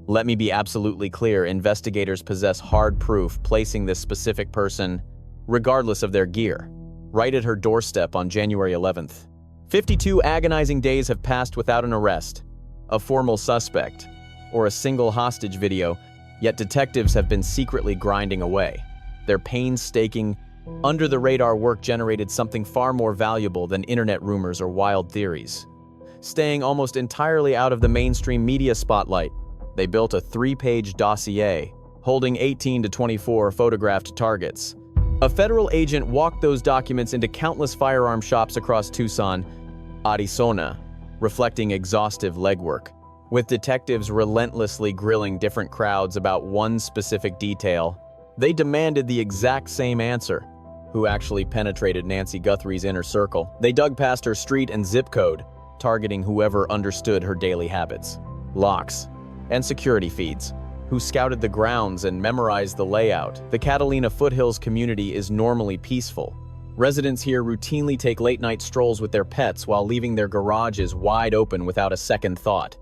Let me be absolutely clear, investigators possess hard proof placing this specific person, regardless of their gear, right at her doorstep on January 11th. 52 agonizing days have passed without an arrest, a formal suspect, or a single hostage video, yet detectives have been secretly grinding away. Their painstaking, under-the-radar work generated something far more valuable than internet rumors or wild theories. Staying almost entirely out of the mainstream media spotlight, they built a 3-page dossier holding 18 to 24 photographed targets. A federal agent walked those documents into countless firearm shops across Tucson, Arizona, reflecting exhaustive legwork, with detectives relentlessly grilling different crowds about one specific detail. They demanded the exact same answer. Who actually penetrated Nancy Guthrie's inner circle? They dug past her street and zip code, targeting whoever understood her daily habits, locks, and security feeds. Who scouted the grounds and memorized the layout. The Catalina Foothills community is normally peaceful. Residents here routinely take late-night strolls with their pets while leaving their garages wide open without a second thought.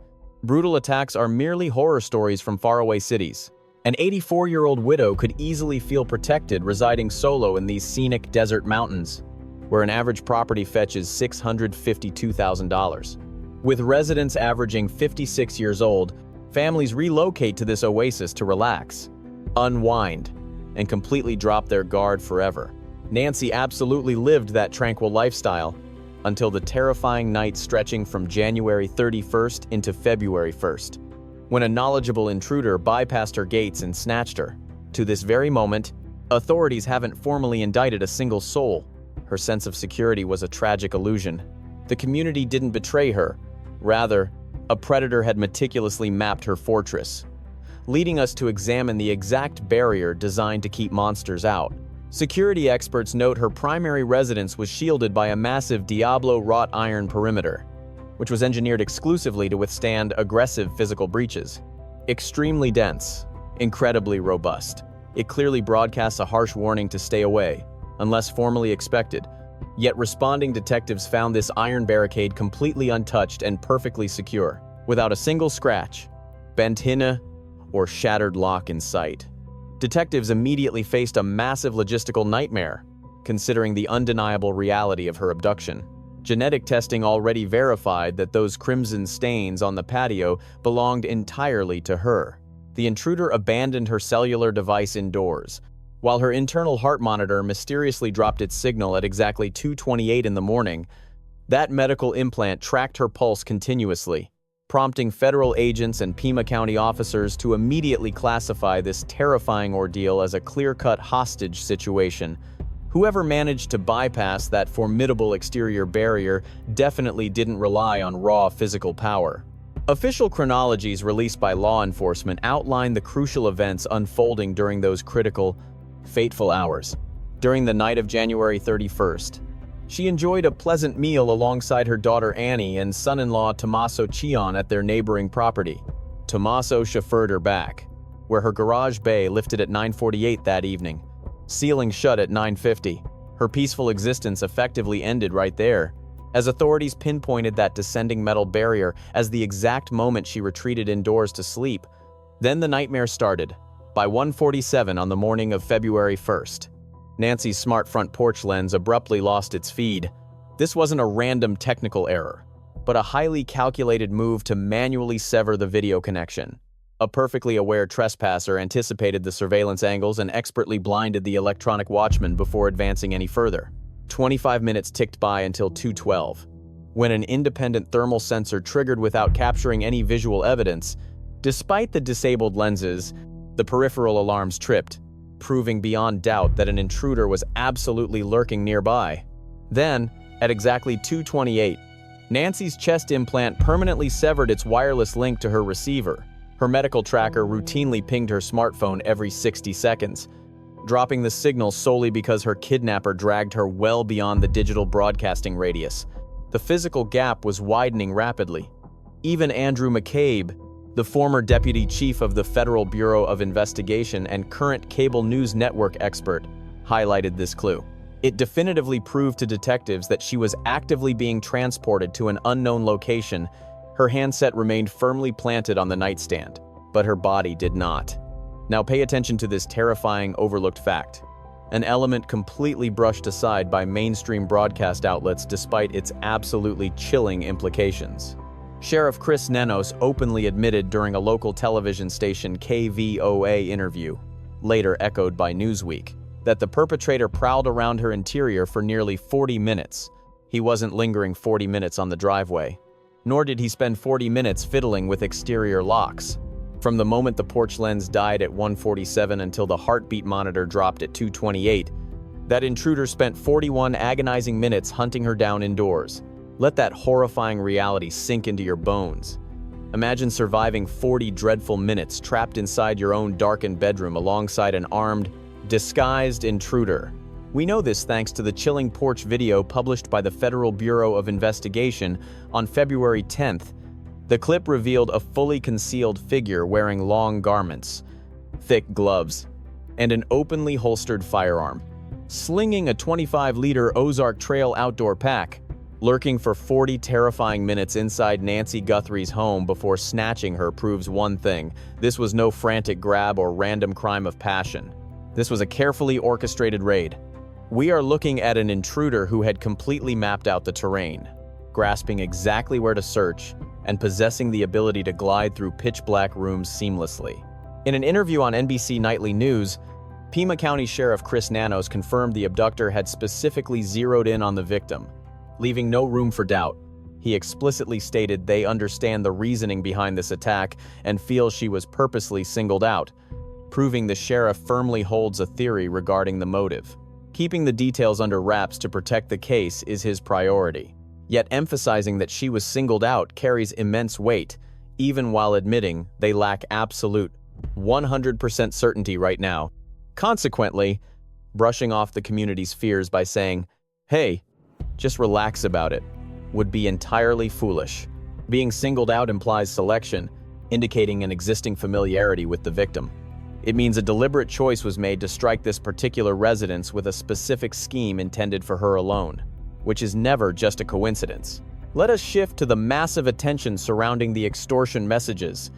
Brutal attacks are merely horror stories from faraway cities. An 84-year-old widow could easily feel protected residing solo in these scenic desert mountains, where an average property fetches $652,000. With residents averaging 56 years old, families relocate to this oasis to relax, unwind, and completely drop their guard forever. Nancy absolutely lived that tranquil lifestyle until the terrifying night stretching from January 31st into February 1st, when a knowledgeable intruder bypassed her gates and snatched her. To this very moment, authorities haven't formally indicted a single soul. Her sense of security was a tragic illusion. The community didn't betray her. Rather, a predator had meticulously mapped her fortress, leading us to examine the exact barrier designed to keep monsters out. Security experts note her primary residence was shielded by a massive Diablo wrought iron perimeter, which was engineered exclusively to withstand aggressive physical breaches. Extremely dense, incredibly robust, it clearly broadcasts a harsh warning to stay away, unless formally expected. Yet responding detectives found this iron barricade completely untouched and perfectly secure, without a single scratch, bent hinge, or shattered lock in sight. Detectives immediately faced a massive logistical nightmare, considering the undeniable reality of her abduction. Genetic testing already verified that those crimson stains on the patio belonged entirely to her. The intruder abandoned her cellular device indoors, while her internal heart monitor mysteriously dropped its signal at exactly 2:28 in the morning. That medical implant tracked her pulse continuously, prompting federal agents and Pima County officers to immediately classify this terrifying ordeal as a clear-cut hostage situation. Whoever managed to bypass that formidable exterior barrier definitely didn't rely on raw physical power. Official chronologies released by law enforcement outline the crucial events unfolding during those critical, fateful hours. During the night of January 31st, she enjoyed a pleasant meal alongside her daughter Annie and son-in-law Tommaso Cion at their neighboring property. Tommaso chauffeured her back, where her garage bay lifted at 9:48 that evening, sealing shut at 9:50. Her peaceful existence effectively ended right there, as authorities pinpointed that descending metal barrier as the exact moment she retreated indoors to sleep. Then the nightmare started. By 1:47 on the morning of February 1st, Nancy's smart front porch lens abruptly lost its feed. This wasn't a random technical error, but a highly calculated move to manually sever the video connection. A perfectly aware trespasser anticipated the surveillance angles and expertly blinded the electronic watchman before advancing any further. 25 minutes ticked by until 2:12, when an independent thermal sensor triggered without capturing any visual evidence. Despite the disabled lenses, the peripheral alarms tripped, proving beyond doubt that an intruder was absolutely lurking nearby. Then, at exactly 2:28, Nancy's chest implant permanently severed its wireless link to her receiver. Her medical tracker routinely pinged her smartphone every 60 seconds, dropping the signal solely because her kidnapper dragged her well beyond the digital broadcasting radius. The physical gap was widening rapidly. Even Andrew McCabe, the former deputy chief of the Federal Bureau of Investigation and current cable news network expert, highlighted this clue. It definitively proved to detectives that she was actively being transported to an unknown location. Her handset remained firmly planted on the nightstand, but her body did not. Now pay attention to this terrifying, overlooked fact. An element completely brushed aside by mainstream broadcast outlets despite its absolutely chilling implications. Sheriff Chris Nanos openly admitted during a local television station KVOA interview, later echoed by Newsweek, that the perpetrator prowled around her interior for nearly 40 minutes. He wasn't lingering 40 minutes on the driveway, nor did he spend 40 minutes fiddling with exterior locks. From the moment the porch lens died at 1:47 until the heartbeat monitor dropped at 2:28, that intruder spent 41 agonizing minutes hunting her down indoors. Let that horrifying reality sink into your bones. Imagine surviving 40 dreadful minutes trapped inside your own darkened bedroom alongside an armed, disguised intruder. We know this thanks to the chilling porch video published by the Federal Bureau of Investigation on February 10th. The clip revealed a fully concealed figure wearing long garments, thick gloves, and an openly holstered firearm, slinging a 25-liter Ozark Trail outdoor pack, lurking for 40 terrifying minutes inside Nancy Guthrie's home before snatching her proves one thing: this was no frantic grab or random crime of passion. This was a carefully orchestrated raid. We are looking at an intruder who had completely mapped out the terrain, grasping exactly where to search and possessing the ability to glide through pitch-black rooms seamlessly. In an interview on NBC Nightly News, Pima County Sheriff Chris Nanos confirmed the abductor had specifically zeroed in on the victim, leaving no room for doubt. He explicitly stated they understand the reasoning behind this attack and feel she was purposely singled out, proving the sheriff firmly holds a theory regarding the motive. Keeping the details under wraps to protect the case is his priority. Yet emphasizing that she was singled out carries immense weight, even while admitting they lack absolute 100% certainty right now. Consequently, brushing off the community's fears by saying, "Hey, just relax about it," would be entirely foolish. Being singled out implies selection, indicating an existing familiarity with the victim. It means a deliberate choice was made to strike this particular residence with a specific scheme intended for her alone, which is never just a coincidence. Let us shift to the massive attention surrounding the extortion messages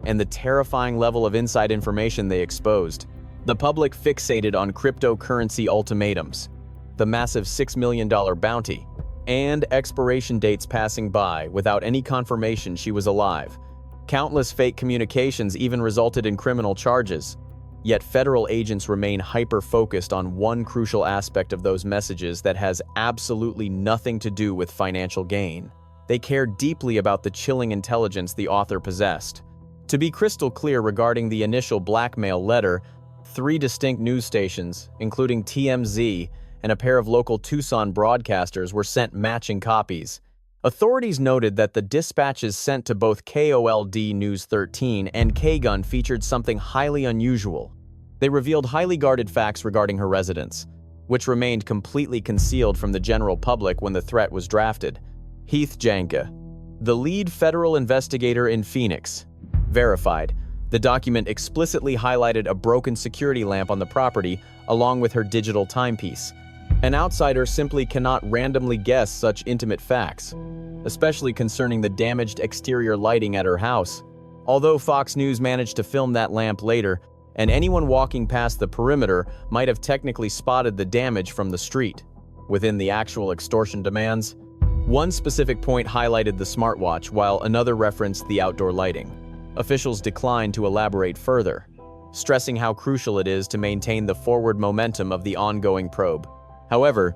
and the terrifying level of inside information they exposed. The public fixated on cryptocurrency ultimatums, the massive $6 million bounty, and expiration dates passing by without any confirmation she was alive. Countless fake communications even resulted in criminal charges. Yet federal agents remain hyper-focused on one crucial aspect of those messages that has absolutely nothing to do with financial gain. They care deeply about the chilling intelligence the author possessed. To be crystal clear regarding the initial blackmail letter, 3 distinct news stations, including TMZ and a pair of local Tucson broadcasters, were sent matching copies. Authorities noted that the dispatches sent to both KOLD News 13 and KGUN featured something highly unusual. They revealed highly guarded facts regarding her residence, which remained completely concealed from the general public when the threat was drafted. Heath Janka, the lead federal investigator in Phoenix, verified. The document explicitly highlighted a broken security lamp on the property along with her digital timepiece. An outsider simply cannot randomly guess such intimate facts, especially concerning the damaged exterior lighting at her house. Although Fox News managed to film that lamp later, and anyone walking past the perimeter might have technically spotted the damage from the street. Within the actual extortion demands, one specific point highlighted the smartwatch while another referenced the outdoor lighting. Officials declined to elaborate further, stressing how crucial it is to maintain the forward momentum of the ongoing probe. However,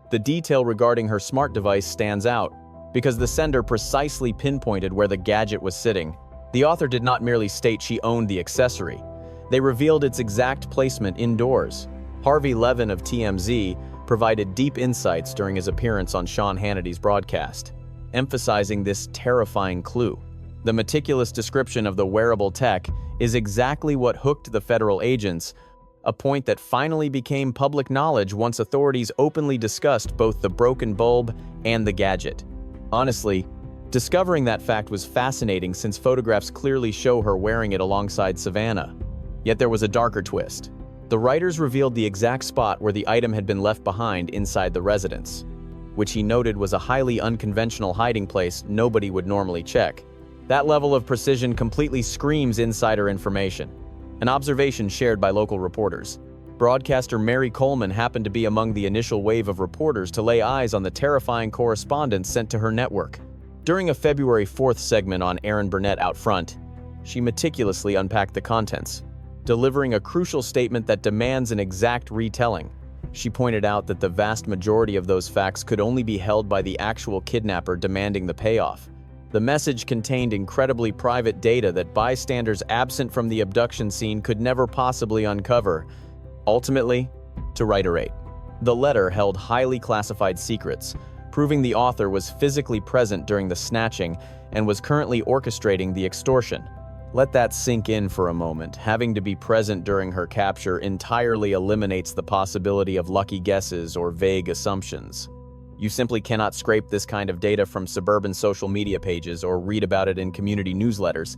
the detail regarding her smart device stands out, because the sender precisely pinpointed where the gadget was sitting. The author did not merely state she owned the accessory. They revealed its exact placement indoors. Harvey Levin of TMZ provided deep insights during his appearance on Sean Hannity's broadcast, emphasizing this terrifying clue. The meticulous description of the wearable tech is exactly what hooked the federal agents, a point that finally became public knowledge once authorities openly discussed both the broken bulb and the gadget. Honestly, discovering that fact was fascinating since photographs clearly show her wearing it alongside Savannah. Yet there was a darker twist. The writers revealed the exact spot where the item had been left behind inside the residence, which he noted was a highly unconventional hiding place nobody would normally check. That level of precision completely screams insider information. An observation shared by local reporters. Broadcaster Mary Coleman happened to be among the initial wave of reporters to lay eyes on the terrifying correspondence sent to her network. During a February 4th segment on Aaron Burnett Out Front, she meticulously unpacked the contents, delivering a crucial statement that demands an exact retelling. She pointed out that the vast majority of those facts could only be held by the actual kidnapper demanding the payoff. The message contained incredibly private data that bystanders absent from the abduction scene could never possibly uncover. Ultimately, to reiterate, the letter held highly classified secrets, proving the author was physically present during the snatching and was currently orchestrating the extortion. Let that sink in for a moment. Having to be present during her capture entirely eliminates the possibility of lucky guesses or vague assumptions. You simply cannot scrape this kind of data from suburban social media pages or read about it in community newsletters.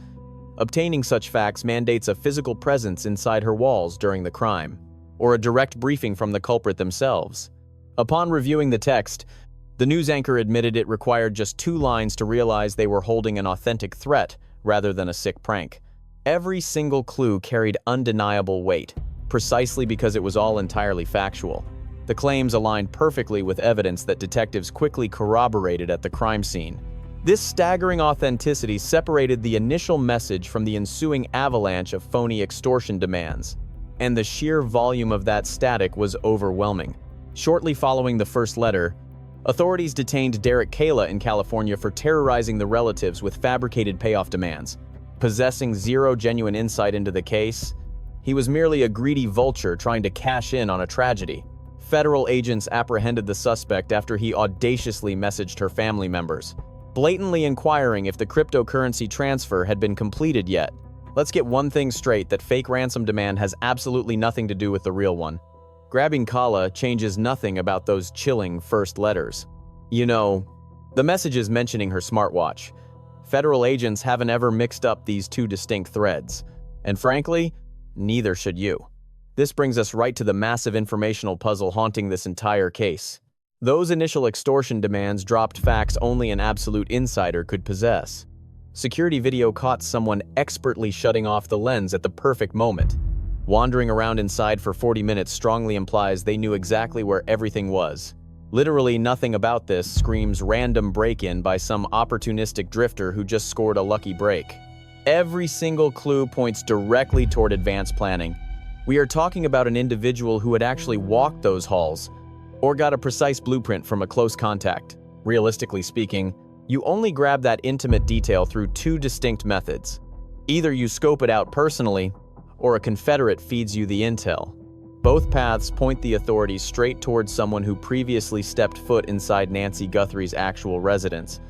Obtaining such facts mandates a physical presence inside her walls during the crime, or a direct briefing from the culprit themselves. Upon reviewing the text, the news anchor admitted it required just 2 lines to realize they were holding an authentic threat rather than a sick prank. Every single clue carried undeniable weight, precisely because it was all entirely factual. The claims aligned perfectly with evidence that detectives quickly corroborated at the crime scene. This staggering authenticity separated the initial message from the ensuing avalanche of phony extortion demands, and the sheer volume of that static was overwhelming. Shortly following the first letter, authorities detained Derek Kayla in California for terrorizing the relatives with fabricated payoff demands. Possessing zero genuine insight into the case, he was merely a greedy vulture trying to cash in on a tragedy. Federal agents apprehended the suspect after he audaciously messaged her family members, blatantly inquiring if the cryptocurrency transfer had been completed yet. Let's get one thing straight, that fake ransom demand has absolutely nothing to do with the real one. Grabbing Kala changes nothing about those chilling first letters. You know, the messages mentioning her smartwatch. Federal agents haven't ever mixed up these 2 distinct threads. And frankly, neither should you. This brings us right to the massive informational puzzle haunting this entire case. Those initial extortion demands dropped facts only an absolute insider could possess. Security video caught someone expertly shutting off the lens at the perfect moment. Wandering around inside for 40 minutes strongly implies they knew exactly where everything was. Literally nothing about this screams random break-in by some opportunistic drifter who just scored a lucky break. Every single clue points directly toward advanced planning. We are talking about an individual who had actually walked those halls, or got a precise blueprint from a close contact. Realistically speaking, you only grab that intimate detail through 2 distinct methods. Either you scope it out personally, or a confederate feeds you the intel. Both paths point the authorities straight towards someone who previously stepped foot inside Nancy Guthrie's actual residence.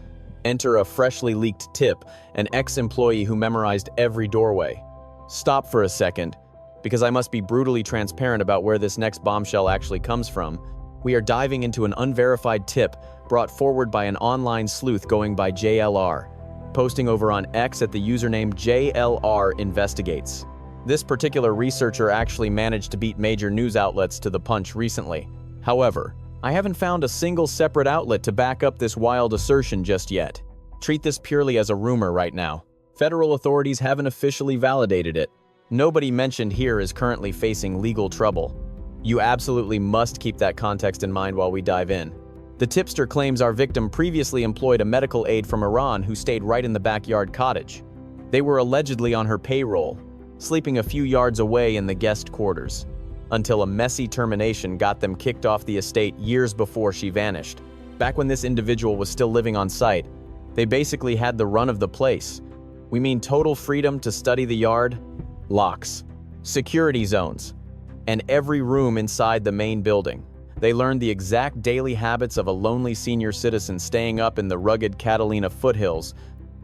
Enter a freshly leaked tip, an ex-employee who memorized every doorway. Stop for a second, because I must be brutally transparent about where this next bombshell actually comes from. We are diving into an unverified tip brought forward by an online sleuth going by JLR, posting over on X at the username JLR Investigates. This particular researcher actually managed to beat major news outlets to the punch recently. However, I haven't found a single separate outlet to back up this wild assertion just yet. Treat this purely as a rumor right now. Federal authorities haven't officially validated it. Nobody mentioned here is currently facing legal trouble. You absolutely must keep that context in mind while we dive in. The tipster claims our victim previously employed a medical aide from Iran who stayed right in the backyard cottage. They were allegedly on her payroll, sleeping a few yards away in the guest quarters, until a messy termination got them kicked off the estate years before she vanished. Back when this individual was still living on site, they basically had the run of the place. We mean total freedom to study the yard, locks, security zones, and every room inside the main building. They learned the exact daily habits of a lonely senior citizen staying up in the rugged Catalina foothills.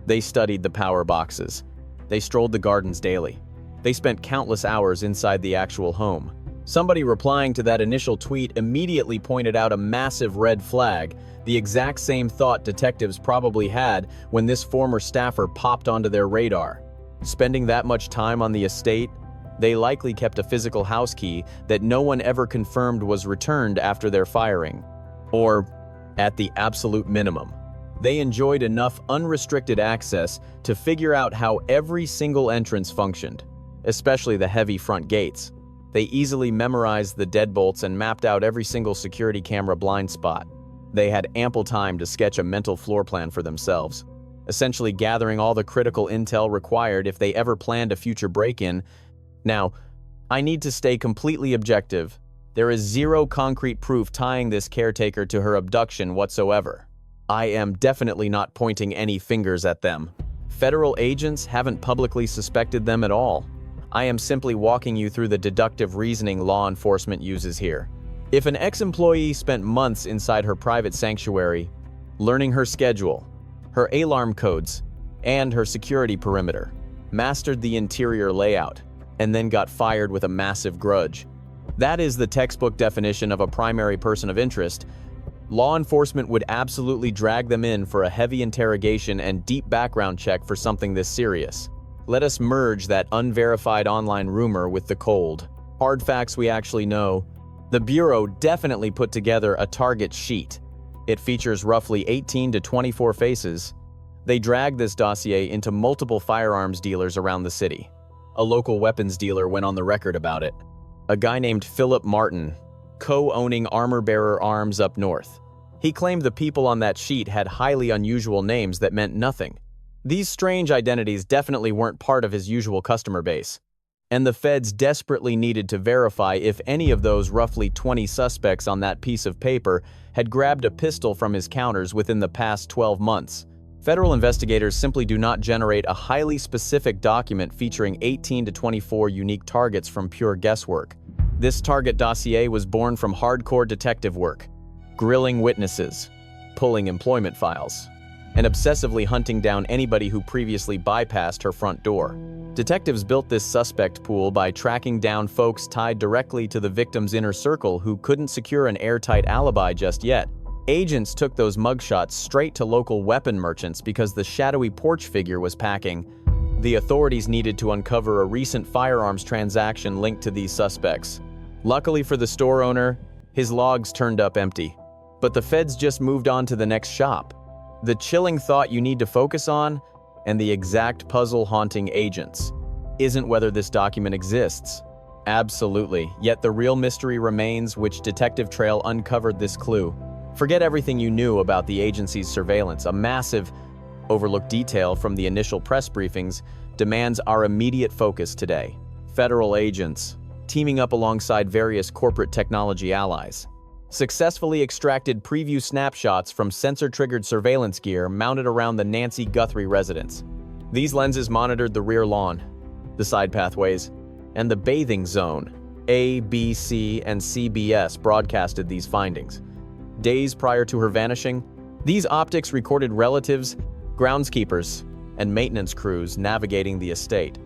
They studied the power boxes. They strolled the gardens daily. They spent countless hours inside the actual home. Somebody replying to that initial tweet immediately pointed out a massive red flag, the exact same thought detectives probably had when this former staffer popped onto their radar. Spending that much time on the estate, they likely kept a physical house key that no one ever confirmed was returned after their firing. Or, at the absolute minimum, They enjoyed enough unrestricted access to figure out how every single entrance functioned, especially the heavy front gates. They easily memorized the deadbolts and mapped out every single security camera blind spot. They had ample time to sketch a mental floor plan for themselves, essentially gathering all the critical intel required if they ever planned a future break-in. Now, I need to stay completely objective. There is zero concrete proof tying this caretaker to her abduction whatsoever. I am definitely not pointing any fingers at them. Federal agents haven't publicly suspected them at all. I am simply walking you through the deductive reasoning law enforcement uses here. If an ex-employee spent months inside her private sanctuary, learning her schedule, her alarm codes, and her security perimeter, mastered the interior layout, and then got fired with a massive grudge, that is the textbook definition of a primary person of interest. Law enforcement would absolutely drag them in for a heavy interrogation and deep background check for something this serious. Let us merge that unverified online rumor with the cold, hard facts we actually know. The Bureau definitely put together a target sheet. It features roughly 18 to 24 faces. They dragged this dossier into multiple firearms dealers around the city. A local weapons dealer went on the record about it. A guy named Philip Martin, co-owning Armor Bearer Arms up north. He claimed the people on that sheet had highly unusual names that meant nothing. These strange identities definitely weren't part of his usual customer base, and the feds desperately needed to verify if any of those roughly 20 suspects on that piece of paper had grabbed a pistol from his counters within the past 12 months. Federal investigators simply do not generate a highly specific document featuring 18 to 24 unique targets from pure guesswork. This target dossier was born from hardcore detective work, grilling witnesses, pulling employment files, and obsessively hunting down anybody who previously bypassed her front door. Detectives built this suspect pool by tracking down folks tied directly to the victim's inner circle who couldn't secure an airtight alibi just yet. Agents took those mugshots straight to local weapon merchants because the shadowy porch figure was packing. The authorities needed to uncover a recent firearms transaction linked to these suspects. Luckily for the store owner, his logs turned up empty. But the feds just moved on to the next shop. The chilling thought you need to focus on, and the exact puzzle haunting agents, isn't whether this document exists. Absolutely, yet the real mystery remains which detective trail uncovered this clue. Forget everything you knew about the agency's surveillance. A massive, overlooked detail from the initial press briefings demands our immediate focus today. Federal agents, teaming up alongside various corporate technology allies, successfully extracted preview snapshots from sensor-triggered surveillance gear mounted around the Nancy Guthrie residence. These lenses monitored the rear lawn, the side pathways, and the bathing zone. A, B, C, and CBS broadcasted these findings. Days prior to her vanishing, these optics recorded relatives, groundskeepers, and maintenance crews navigating the estate.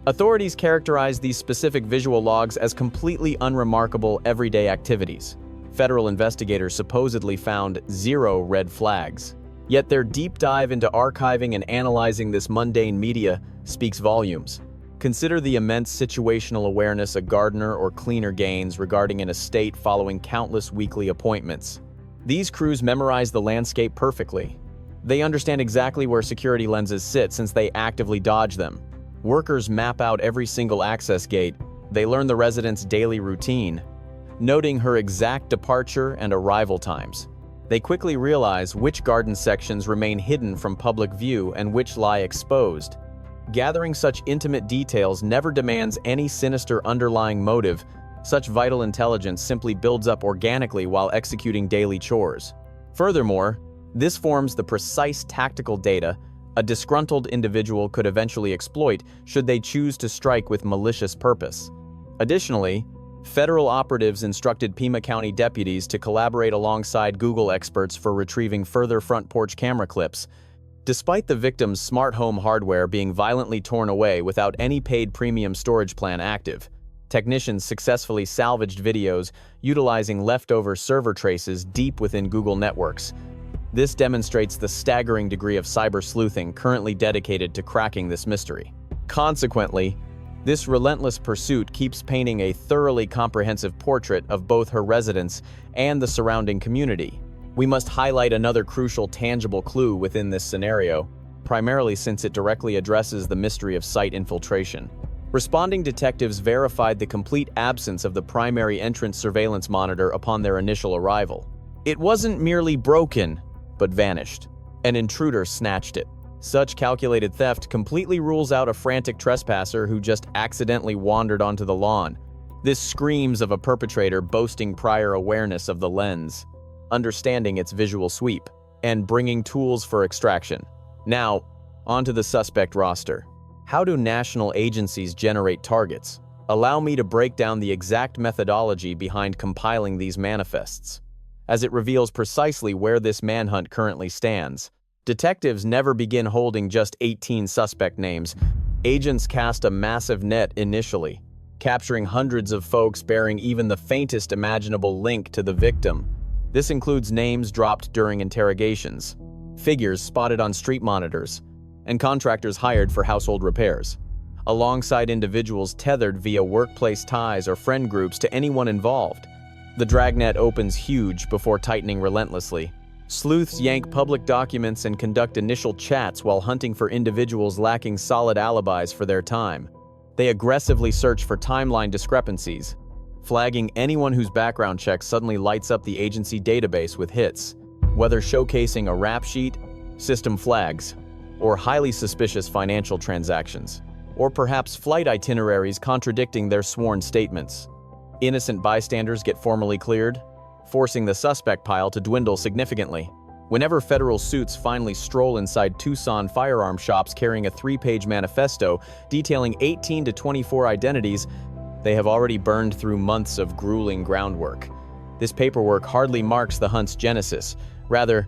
Authorities characterized these specific visual logs as completely unremarkable everyday activities. Federal investigators supposedly found 0 red flags. Yet their deep dive into archiving and analyzing this mundane media speaks volumes. Consider the immense situational awareness a gardener or cleaner gains regarding an estate following countless weekly appointments. These crews memorize the landscape perfectly. They understand exactly where security lenses sit since they actively dodge them. Workers map out every single access gate. They learn the resident's daily routine, noting her exact departure and arrival times. They quickly realize which garden sections remain hidden from public view and which lie exposed. Gathering such intimate details never demands any sinister underlying motive. Such vital intelligence simply builds up organically while executing daily chores. Furthermore, this forms the precise tactical data a disgruntled individual could eventually exploit should they choose to strike with malicious purpose. Additionally, federal operatives instructed Pima County deputies to collaborate alongside Google experts for retrieving further front porch camera clips. Despite the victim's smart home hardware being violently torn away without any paid premium storage plan active, technicians successfully salvaged videos utilizing leftover server traces deep within Google networks. This demonstrates the staggering degree of cyber sleuthing currently dedicated to cracking this mystery. Consequently, this relentless pursuit keeps painting a thoroughly comprehensive portrait of both her residence and the surrounding community. We must highlight another crucial tangible clue within this scenario, primarily since it directly addresses the mystery of site infiltration. Responding detectives verified the complete absence of the primary entrance surveillance monitor upon their initial arrival. It wasn't merely broken, but vanished. An intruder snatched it. Such calculated theft completely rules out a frantic trespasser who just accidentally wandered onto the lawn. This screams of a perpetrator boasting prior awareness of the lens, understanding its visual sweep, and bringing tools for extraction. Now, onto the suspect roster. How do national agencies generate targets? Allow me to break down the exact methodology behind compiling these manifests, as it reveals precisely where this manhunt currently stands. Detectives never begin holding just 18 suspect names. Agents cast a massive net initially, capturing hundreds of folks bearing even the faintest imaginable link to the victim. This includes names dropped during interrogations, figures spotted on street monitors, and contractors hired for household repairs, alongside individuals tethered via workplace ties or friend groups to anyone involved. The dragnet opens huge before tightening relentlessly. Sleuths yank public documents and conduct initial chats while hunting for individuals lacking solid alibis for their time. They aggressively search for timeline discrepancies, flagging anyone whose background check suddenly lights up the agency database with hits, whether showcasing a rap sheet, system flags, or highly suspicious financial transactions, or perhaps flight itineraries contradicting their sworn statements. Innocent bystanders get formally cleared, forcing the suspect pile to dwindle significantly. Whenever federal suits finally stroll inside Tucson firearm shops carrying a 3-page manifesto detailing 18 to 24 identities, they have already burned through months of grueling groundwork. This paperwork hardly marks the hunt's genesis. Rather,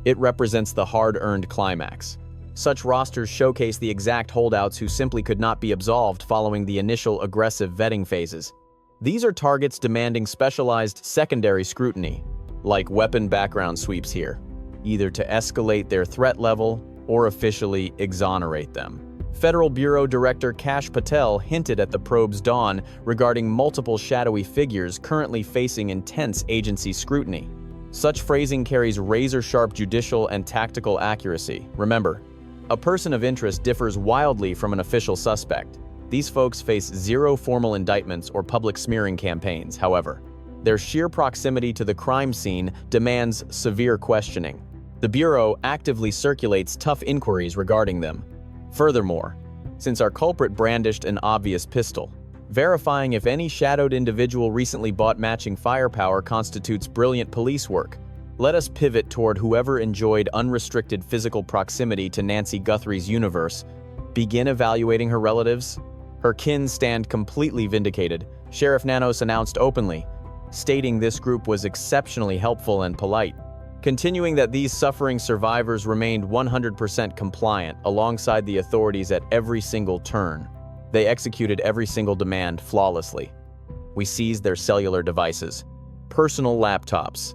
it represents the hard-earned climax. Such rosters showcase the exact holdouts who simply could not be absolved following the initial aggressive vetting phases. These are targets demanding specialized secondary scrutiny, like weapon background sweeps here, either to escalate their threat level or officially exonerate them. Federal Bureau Director Kash Patel hinted at the probe's dawn regarding multiple shadowy figures currently facing intense agency scrutiny. Such phrasing carries razor-sharp judicial and tactical accuracy. Remember, a person of interest differs wildly from an official suspect. These folks face zero formal indictments or public smearing campaigns, however. Their sheer proximity to the crime scene demands severe questioning. The Bureau actively circulates tough inquiries regarding them. Furthermore, since our culprit brandished an obvious pistol, verifying if any shadowed individual recently bought matching firepower constitutes brilliant police work. Let us pivot toward whoever enjoyed unrestricted physical proximity to Nancy Guthrie's universe. Begin evaluating her relatives. Her kin stand completely vindicated, Sheriff Nanos announced openly, stating this group was exceptionally helpful and polite, continuing that these suffering survivors remained 100% compliant alongside the authorities at every single turn. They executed every single demand flawlessly. We seized their cellular devices, personal laptops,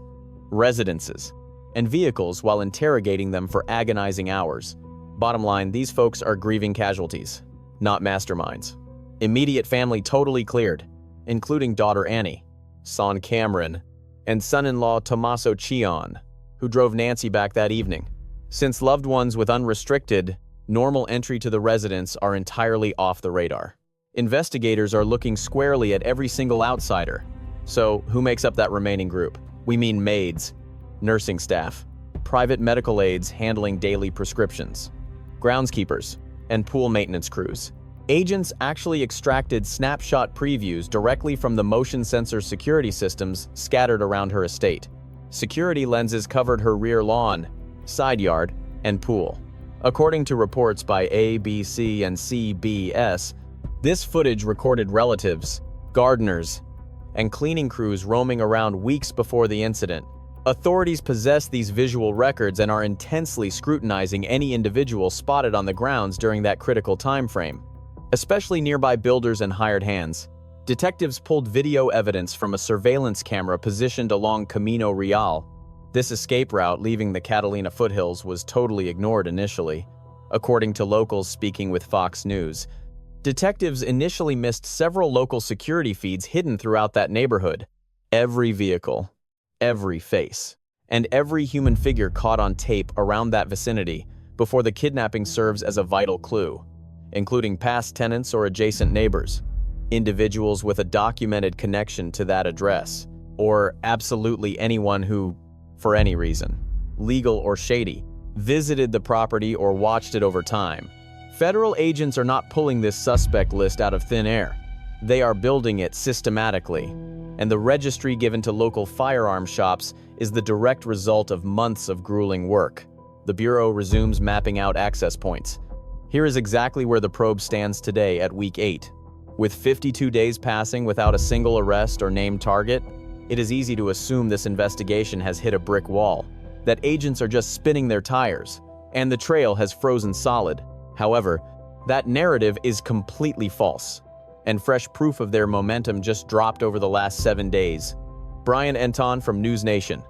residences, and vehicles while interrogating them for agonizing hours. Bottom line, these folks are grieving casualties, not masterminds. Immediate family totally cleared, including daughter Annie, son Cameron, and son-in-law Tommaso Chion, who drove Nancy back that evening. Since loved ones with unrestricted, normal entry to the residence are entirely off the radar, investigators are looking squarely at every single outsider. So, who makes up that remaining group? We mean maids, nursing staff, private medical aides handling daily prescriptions, groundskeepers, and pool maintenance crews. Agents actually extracted snapshot previews directly from the motion sensor security systems scattered around her estate. Security lenses covered her rear lawn, side yard, and pool. According to reports by ABC and CBS, this footage recorded relatives, gardeners, and cleaning crews roaming around weeks before the incident. Authorities possess these visual records and are intensely scrutinizing any individual spotted on the grounds during that critical time frame, especially nearby builders and hired hands. Detectives pulled video evidence from a surveillance camera positioned along Camino Real. This escape route leaving the Catalina foothills was totally ignored initially, according to locals speaking with Fox News. Detectives initially missed several local security feeds hidden throughout that neighborhood. Every vehicle, every face, and every human figure caught on tape around that vicinity before the kidnapping serves as a vital clue, including past tenants or adjacent neighbors, individuals with a documented connection to that address, or absolutely anyone who, for any reason, legal or shady, visited the property or watched it over time. Federal agents are not pulling this suspect list out of thin air. They are building it systematically, and the registry given to local firearm shops is the direct result of months of grueling work. The Bureau resumes mapping out access points. Here is exactly where the probe stands today at week 8. With 52 days passing without a single arrest or named target, it is easy to assume this investigation has hit a brick wall, that agents are just spinning their tires, and the trail has frozen solid. However, that narrative is completely false, and fresh proof of their momentum just dropped over the last 7 days. Brian Enton from News Nation,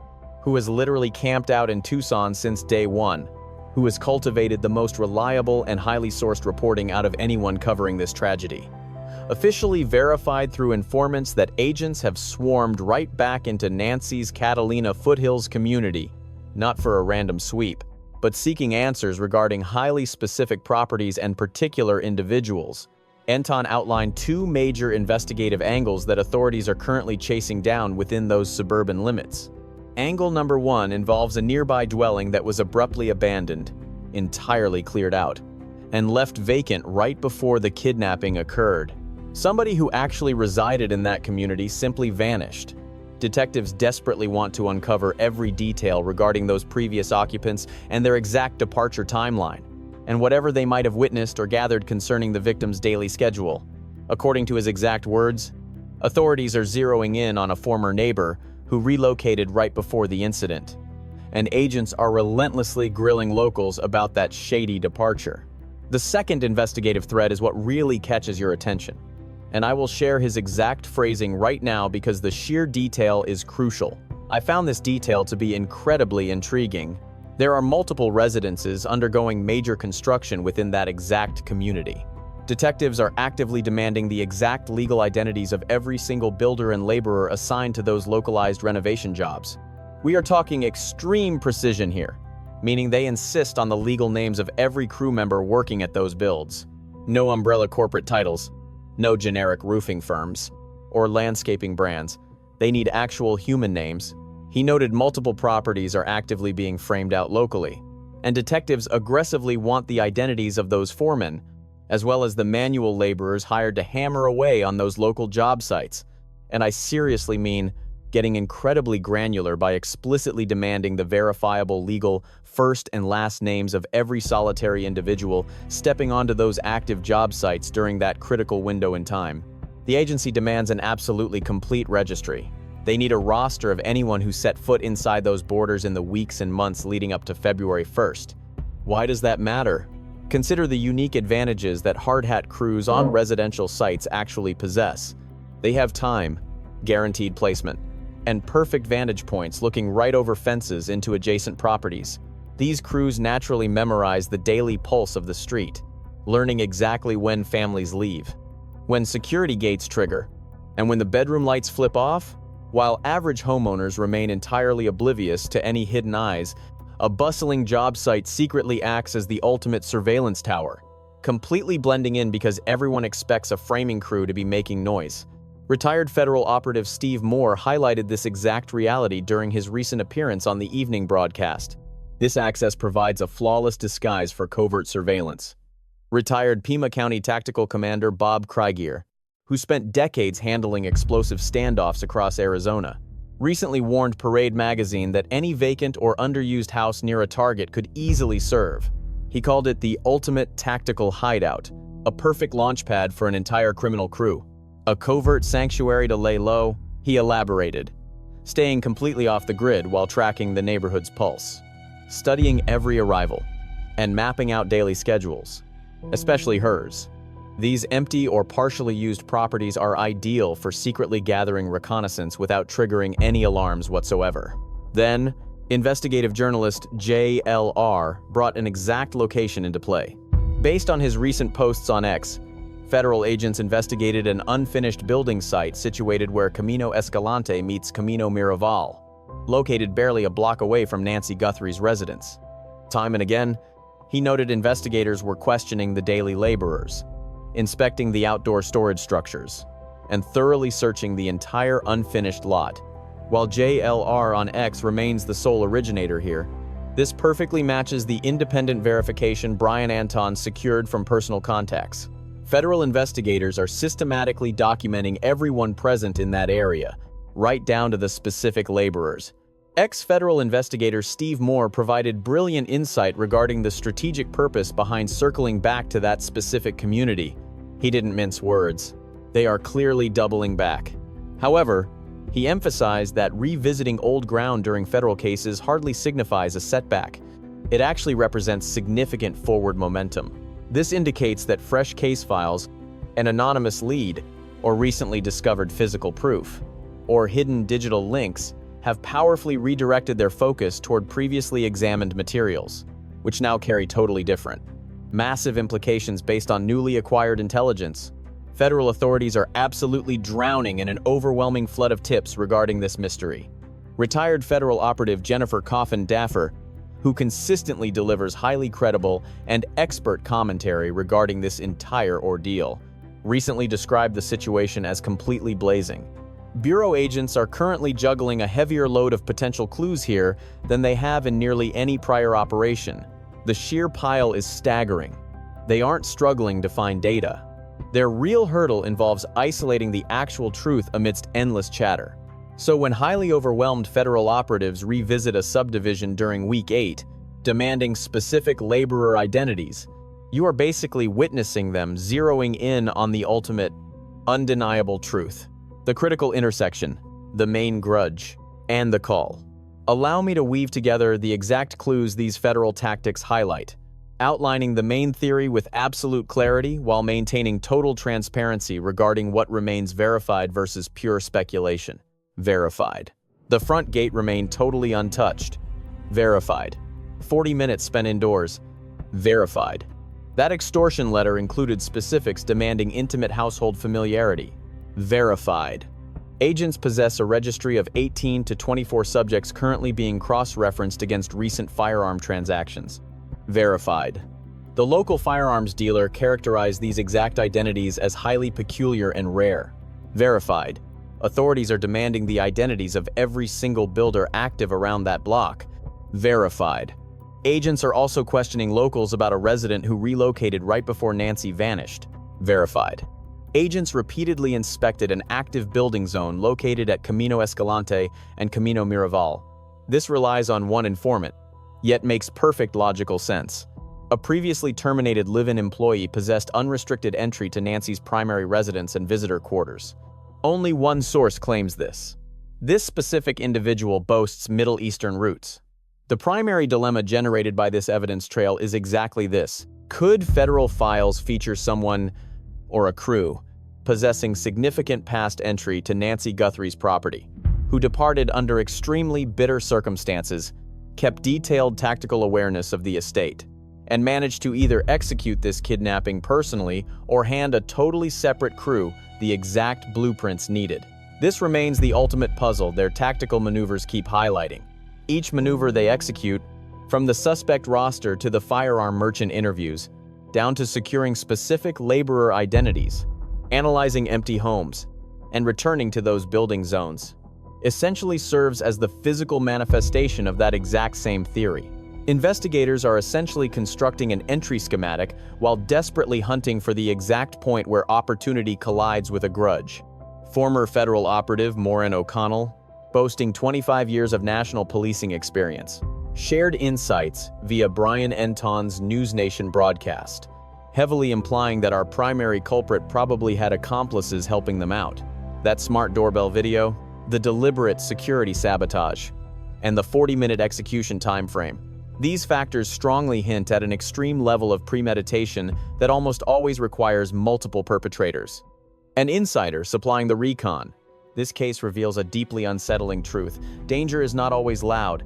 who has literally camped out in Tucson since day one, who has cultivated the most reliable and highly sourced reporting out of anyone covering this tragedy, officially verified through informants that agents have swarmed right back into Nancy's Catalina Foothills community, not for a random sweep, but seeking answers regarding highly specific properties and particular individuals. Enton outlined 2 major investigative angles that authorities are currently chasing down within those suburban limits. Angle number 1 involves a nearby dwelling that was abruptly abandoned, entirely cleared out, and left vacant right before the kidnapping occurred. Somebody who actually resided in that community simply vanished. Detectives desperately want to uncover every detail regarding those previous occupants and their exact departure timeline, and whatever they might have witnessed or gathered concerning the victim's daily schedule. According to his exact words, authorities are zeroing in on a former neighbor who relocated right before the incident, and agents are relentlessly grilling locals about that shady departure. The second investigative thread is what really catches your attention, and I will share his exact phrasing right now because the sheer detail is crucial. I found this detail to be incredibly intriguing. There are multiple residences undergoing major construction within that exact community. Detectives are actively demanding the exact legal identities of every single builder and laborer assigned to those localized renovation jobs. We are talking extreme precision here, meaning they insist on the legal names of every crew member working at those builds. No umbrella corporate titles, no generic roofing firms, or landscaping brands. They need actual human names. He noted multiple properties are actively being framed out locally, and detectives aggressively want the identities of those foremen, as well as the manual laborers hired to hammer away on those local job sites. And I seriously mean getting incredibly granular by explicitly demanding the verifiable legal first and last names of every solitary individual stepping onto those active job sites during that critical window in time. The agency demands an absolutely complete registry. They need a roster of anyone who set foot inside those borders in the weeks and months leading up to February 1st. Why does that matter? Consider the unique advantages that hard hat crews on residential sites actually possess. They have time, guaranteed placement, and perfect vantage points looking right over fences into adjacent properties. These crews naturally memorize the daily pulse of the street, learning exactly when families leave, when security gates trigger, and when the bedroom lights flip off. While average homeowners remain entirely oblivious to any hidden eyes, a bustling job site secretly acts as the ultimate surveillance tower, completely blending in because everyone expects a framing crew to be making noise. Retired federal operative Steve Moore highlighted this exact reality during his recent appearance on the evening broadcast. This access provides a flawless disguise for covert surveillance. Retired Pima County Tactical Commander Bob Kriegier, who spent decades handling explosive standoffs across Arizona, recently warned Parade magazine that any vacant or underused house near a target could easily serve. He called it the ultimate tactical hideout, a perfect launchpad for an entire criminal crew. A covert sanctuary to lay low, he elaborated, staying completely off the grid while tracking the neighborhood's pulse, studying every arrival, and mapping out daily schedules, especially hers. These empty or partially used properties are ideal for secretly gathering reconnaissance without triggering any alarms whatsoever. Then, investigative journalist JLR brought an exact location into play. Based on his recent posts on X, federal agents investigated an unfinished building site situated where Camino Escalante meets Camino Miraval. located barely a block away from Nancy Guthrie's residence. Time and again, he noted investigators were questioning the daily laborers, inspecting the outdoor storage structures, and thoroughly searching the entire unfinished lot. While JLR on X remains the sole originator here, this perfectly matches the independent verification Brian Anton secured from personal contacts. Federal investigators are systematically documenting everyone present in that area, right down to the specific laborers. Ex-federal investigator Steve Moore provided brilliant insight regarding the strategic purpose behind circling back to that specific community. He didn't mince words. They are clearly doubling back. However, he emphasized that revisiting old ground during federal cases hardly signifies a setback. It actually represents significant forward momentum. This indicates that fresh case files, an anonymous lead, or recently discovered physical proof, or hidden digital links have powerfully redirected their focus toward previously examined materials, which now carry totally different, massive implications based on newly acquired intelligence. Federal authorities are absolutely drowning in an overwhelming flood of tips regarding this mystery. Retired federal operative Jennifer Coffin Daffer, who consistently delivers highly credible and expert commentary regarding this entire ordeal, recently described the situation as completely blazing. Bureau agents are currently juggling a heavier load of potential clues here than they have in nearly any prior operation. The sheer pile is staggering. They aren't struggling to find data. Their real hurdle involves isolating the actual truth amidst endless chatter. So when highly overwhelmed federal operatives revisit a subdivision during Week 8, demanding specific laborer identities, you are basically witnessing them zeroing in on the ultimate, undeniable truth. The critical intersection, the main grudge, and the call. Allow me to weave together the exact clues these federal tactics highlight, outlining the main theory with absolute clarity while maintaining total transparency regarding what remains verified versus pure speculation. Verified. The front gate remained totally untouched. Verified. 40 minutes spent indoors. Verified. That extortion letter included specifics demanding intimate household familiarity. Verified. Agents possess a registry of 18 to 24 subjects currently being cross-referenced against recent firearm transactions. Verified. The local firearms dealer characterized these exact identities as highly peculiar and rare. Verified. Authorities are demanding the identities of every single builder active around that block. Verified. Agents are also questioning locals about a resident who relocated right before Nancy vanished. Verified. Agents repeatedly inspected an active building zone located at Camino Escalante and Camino Miraval. This relies on one informant, yet makes perfect logical sense. A previously terminated live-in employee possessed unrestricted entry to Nancy's primary residence and visitor quarters. Only one source claims this. This specific individual boasts Middle Eastern roots. The primary dilemma generated by this evidence trail is exactly this. Could federal files feature someone, or a crew, possessing significant past entry to Nancy Guthrie's property, who departed under extremely bitter circumstances, kept detailed tactical awareness of the estate, and managed to either execute this kidnapping personally or hand a totally separate crew the exact blueprints needed? This remains the ultimate puzzle their tactical maneuvers keep highlighting. Each maneuver they execute, from the suspect roster to the firearm merchant interviews, down to securing specific laborer identities, analyzing empty homes, and returning to those building zones, essentially serves as the physical manifestation of that exact same theory. Investigators are essentially constructing an entry schematic while desperately hunting for the exact point where opportunity collides with a grudge. Former federal operative Maureen O'Connell, boasting 25 years of national policing experience, shared insights via Brian Anton's News Nation broadcast, heavily implying that our primary culprit probably had accomplices helping them out. That smart doorbell video, the deliberate security sabotage, and the 40-minute execution time frame. These factors strongly hint at an extreme level of premeditation that almost always requires multiple perpetrators. An insider supplying the recon. This case reveals a deeply unsettling truth. Danger is not always loud,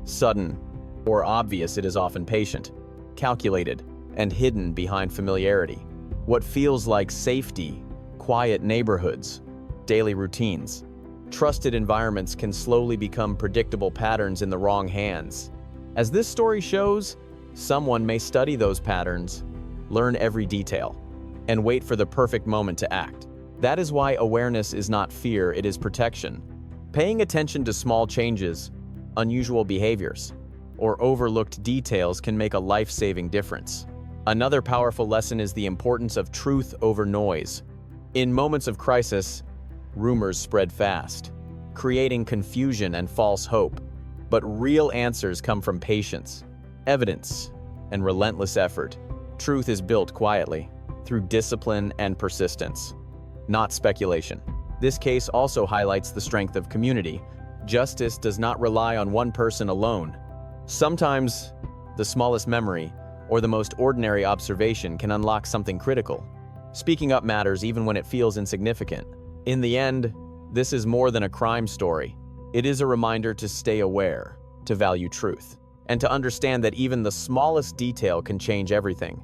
sudden, or obvious. It is often patient, calculated, and hidden behind familiarity. What feels like safety, quiet neighborhoods, daily routines, trusted environments can slowly become predictable patterns in the wrong hands. As this story shows, someone may study those patterns, learn every detail, and wait for the perfect moment to act. That is why awareness is not fear, it is protection. Paying attention to small changes, unusual behaviors, or overlooked details can make a life-saving difference. Another powerful lesson is the importance of truth over noise. In moments of crisis, rumors spread fast, creating confusion and false hope. But real answers come from patience, evidence, and relentless effort. Truth is built quietly, through discipline and persistence, not speculation. This case also highlights the strength of community. Justice does not rely on one person alone. Sometimes, the smallest memory or the most ordinary observation can unlock something critical. Speaking up matters even when it feels insignificant. In the end, this is more than a crime story. It is a reminder to stay aware, to value truth, and to understand that even the smallest detail can change everything.